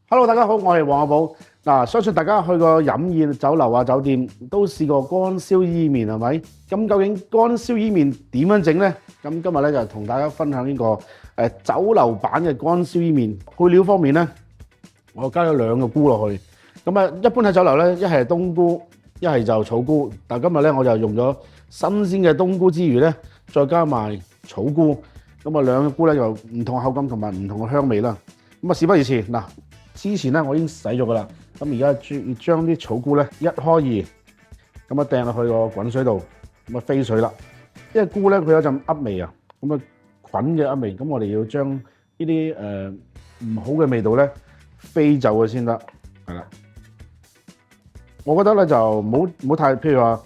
Hello，大家好，我係黃阿寶。嗱，相信大家去過飲宴、酒樓啊、酒店都試過乾燒伊麵係咪？咁究竟乾燒伊麵點樣整呢？咁今日咧就同大家分享呢個酒樓版嘅乾燒伊麵。配料方面咧，我加咗2個菇落去。咁啊，一般喺酒樓咧，一係冬菇，一係就草菇。但係今日咧，我就用咗新鮮嘅冬菇之餘咧，再加埋草菇。咁啊，2個菇咧就唔同口感同埋唔同嘅香味啦。咁啊，事不宜遲嗱。之前咧我已經洗咗噶啦，咁而家將啲草菇咧一開二，咁啊掟落去個滾水度，咁啊飛水啦。因為菇咧佢有陣噏味啊，咁啊菌嘅噏味，咁我哋要將呢啲唔好嘅味道咧飛走佢先得，係啦。我覺得咧就唔好太，譬如話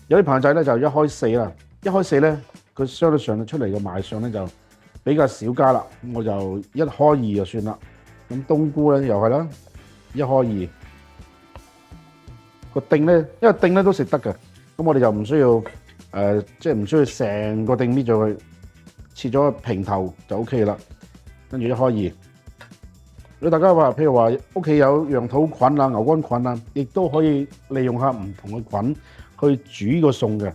有啲朋友仔咧就一開4啦，一開4咧佢相對上出嚟嘅賣相咧就比較少加啦，咁我就一開2就算啦。咁冬菇咧又係啦，一開2個丁咧，因為丁咧都食得嘅，咁我哋就唔需要即係唔需要成個丁搣咗佢，切咗平頭就 OK 啦。跟住一開2，如果大家話譬如話屋企有羊肚菌啊、牛肝菌啊，亦都可以利用下唔同嘅菌去煮呢個餸嘅。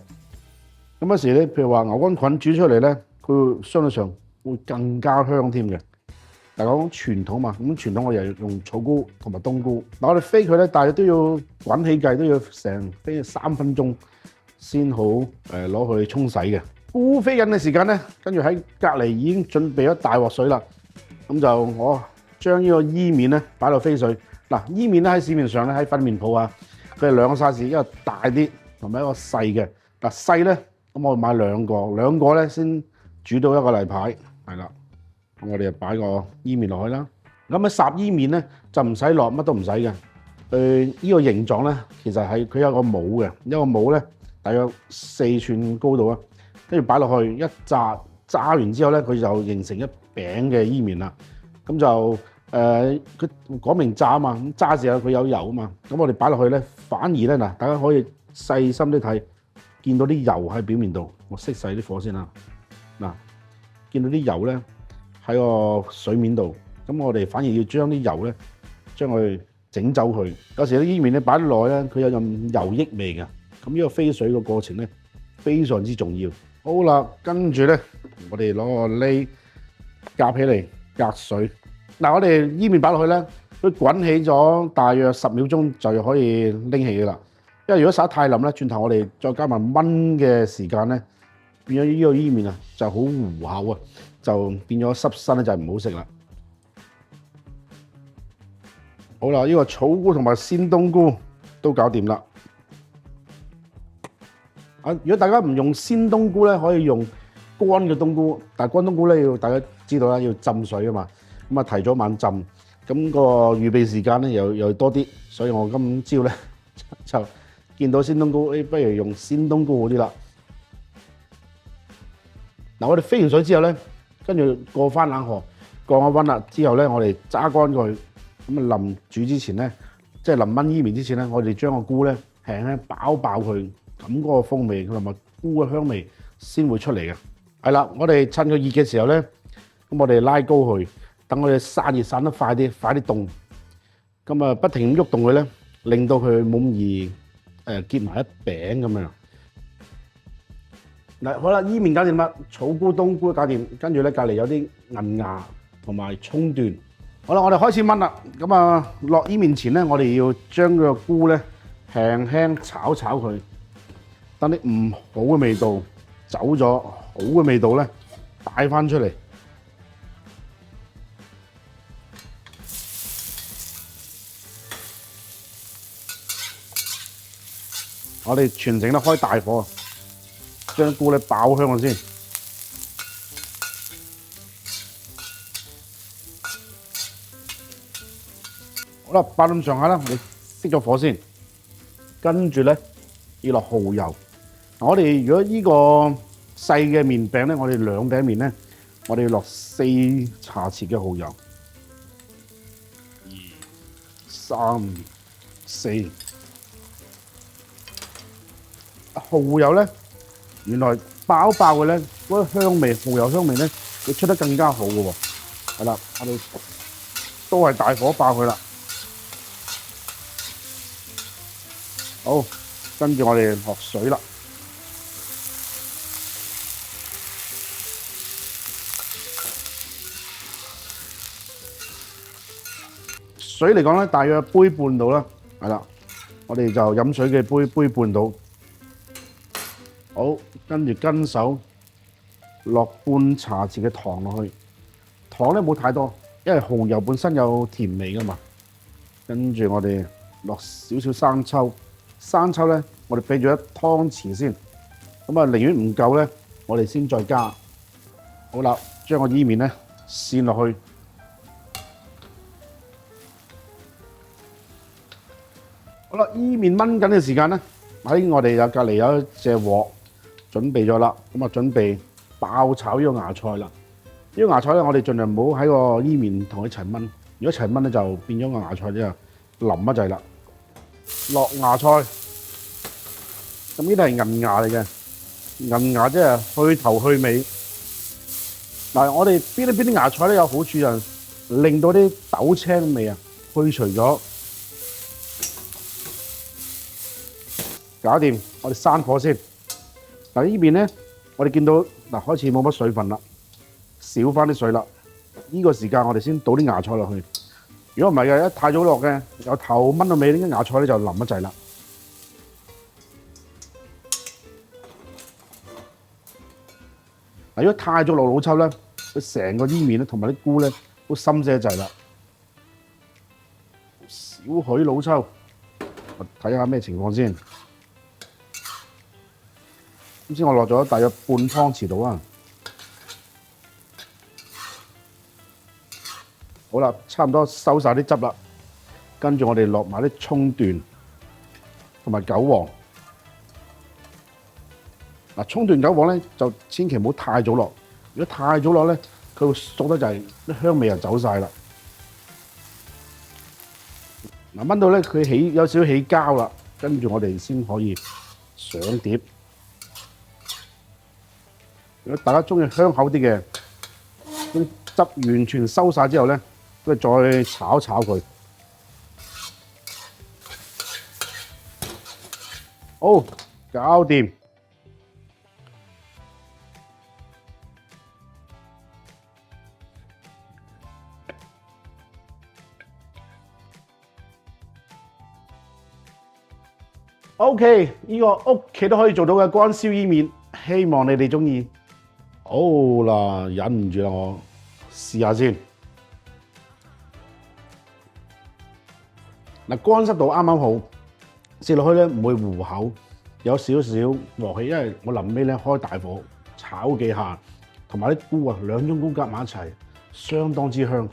咁有時咧，譬如話牛肝菌煮出嚟咧，佢會相對上會更加香添嘅。大家講傳統嘛，咁傳統我又用草菇同埋冬菇。嗱，我哋飛佢咧，大約都要滾起計都要成飛3分鐘先好攞去沖洗嘅。菇飛緊嘅時間咧，跟住喺隔離已經準備咗大鑊水啦。咁就我將呢個伊麵咧擺落飛水。嗱，伊麵咧喺市面上咧喺粉麵鋪啊，佢係2個 size，一個大啲同埋一個細嘅。嗱，細咧咁我買2個咧先煮到1個禮拜，係啦。我哋就擺個伊麵落去啦。咁喺霎伊麵咧就唔使落乜都唔使嘅。呢個形狀咧其實係佢有個帽嘅，一個帽咧大約4寸高度啊。跟住擺落去一炸完之後咧，佢就形成一餅嘅伊麵啦。咁就佢講明炸啊嘛，咁炸時候佢有油啊嘛。咁我哋擺落去咧，反而咧嗱，大家可以細心啲睇，見到啲油喺表面度。我熄細啲火先啦。嗱，見到啲油咧喺個水面度，咁我哋反而要將啲油咧，將佢整走佢。有時啲伊麵咧擺得耐咧，佢有陣油益味嘅。咁呢個飛水嘅過程咧，非常之重要。好啦，跟住咧，我哋攞個瀝夾起嚟隔水。嗱，我哋伊麵擺落去咧，佢滾起咗大約10秒鐘就可以拎起㗎啦。因為如果撒得太腍咧，轉頭我哋再加埋燜嘅時間咧，變咗呢個伊麵啊就好糊口啊。就變咗濕身咧，就唔好食啦。好啦，呢個草菇同埋鮮冬菇都搞掂啦。如果大家唔用鮮冬菇咧，可以用乾嘅冬菇。但係乾冬菇咧，大家知道啦，要浸水啊嘛。咁啊，提早晚浸，咁個預備時間咧又多啲，所以我今朝咧就見到鮮冬菇，不如用鮮冬菇好啲啦。嗱，我哋飛完水之後咧，跟住過翻冷河，降咗溫啦之後咧，我哋揸乾佢，咁啊臨煮之前咧，即係臨燜伊麵之前咧，我哋將個菇咧輕輕爆佢，咁嗰個風味同埋菇嘅香味先會出嚟嘅。係啦，我哋趁佢熱嘅時候咧，咁我哋拉高佢，等佢散熱散得快啲凍，咁啊不停咁喐動佢咧，令到佢冇咁易結埋一餅咁樣。嗱，好啦，伊麵搞掂啦，草菇、冬菇都搞掂，跟住咧隔離有啲銀芽同埋葱段。好啦，我哋開始燜啦。咁啊，落伊麵前咧，我哋要將個菇咧輕輕炒佢，等啲唔好嘅味道走咗，好嘅味道咧帶翻出嚟。我哋全程都開大火。將菇咧爆香先，好啦，爆咁上下啦，你熄咗火先，跟住咧要落蠔油。我哋如果呢個細嘅麵餅咧，我哋2餅麵咧，我哋要落4茶匙嘅蠔油，2、3、4。蠔油咧。原來爆嘅咧，嗰個香味，蠔油香味咧，會出得更加好嘅喎。係啦，我哋都係大火爆佢啦。好，跟住我哋落水啦。水嚟講咧，大約杯半到啦，係啦。我哋就飲水嘅杯半到。好，跟住跟手落半茶匙嘅糖落去。糖咧冇太多，因為蠔油本身有甜味噶嘛。跟住我哋落少少生抽，生抽咧我哋俾咗1湯匙先。咁啊，寧願唔夠咧，我哋先再加。好啦，將個伊麵咧跣落去。好啦，伊麵炆緊嘅時間咧，喺我哋有隔離有一隻鑊準備咗啦。咁啊，準備爆炒呢個芽菜啦。呢個芽菜咧，我哋盡量唔好喺個伊麵同佢一齊炆。如果一齊炆咧，就變咗個芽菜咧腍一滯啦。落芽菜，咁呢啲係銀芽嚟嘅，銀芽即係去頭去尾。嗱，我哋邊啲芽菜咧有好處就係令到啲豆青味啊去除咗。搞掂，我哋閂火先。嗱，呢邊咧，我哋見到嗱開始冇乜水分啦，少翻啲水啦。呢個時間我哋先倒啲芽菜落去。如果唔係嘅，一太早落嘅，由頭炆到尾，呢啲芽菜咧就腍一滯啦。嗱，如果太早落老抽咧，佢成個伊麵咧同埋啲菇咧都深些一滯啦。少許老抽，我睇下咩情況先。咁先我落咗大約半湯匙度啊。好啦，差唔多收晒啲汁啦。跟住我哋落埋啲葱段同埋韭黃。嗱，葱段韭黃咧就千祈唔好太早落。如果太早落咧，佢會熟得滯，啲香味就走晒啦。嗱，炆到咧佢有少少起膠啦，跟住我哋先可以上碟。如果大家中意香口啲嘅，啲汁完全收晒之後咧，跟住再炒炒佢。好，搞掂。OK， 呢個屋企都可以做到嘅乾燒伊麵，希望你哋中意。好啦，忍唔住啦，我試下先。嗱，乾濕度啱啱好，食落去咧唔會糊口，有少少鑊氣，因為我臨尾咧開大火炒幾下，同埋啲菇啊兩種菇夾埋一齊，相當之香。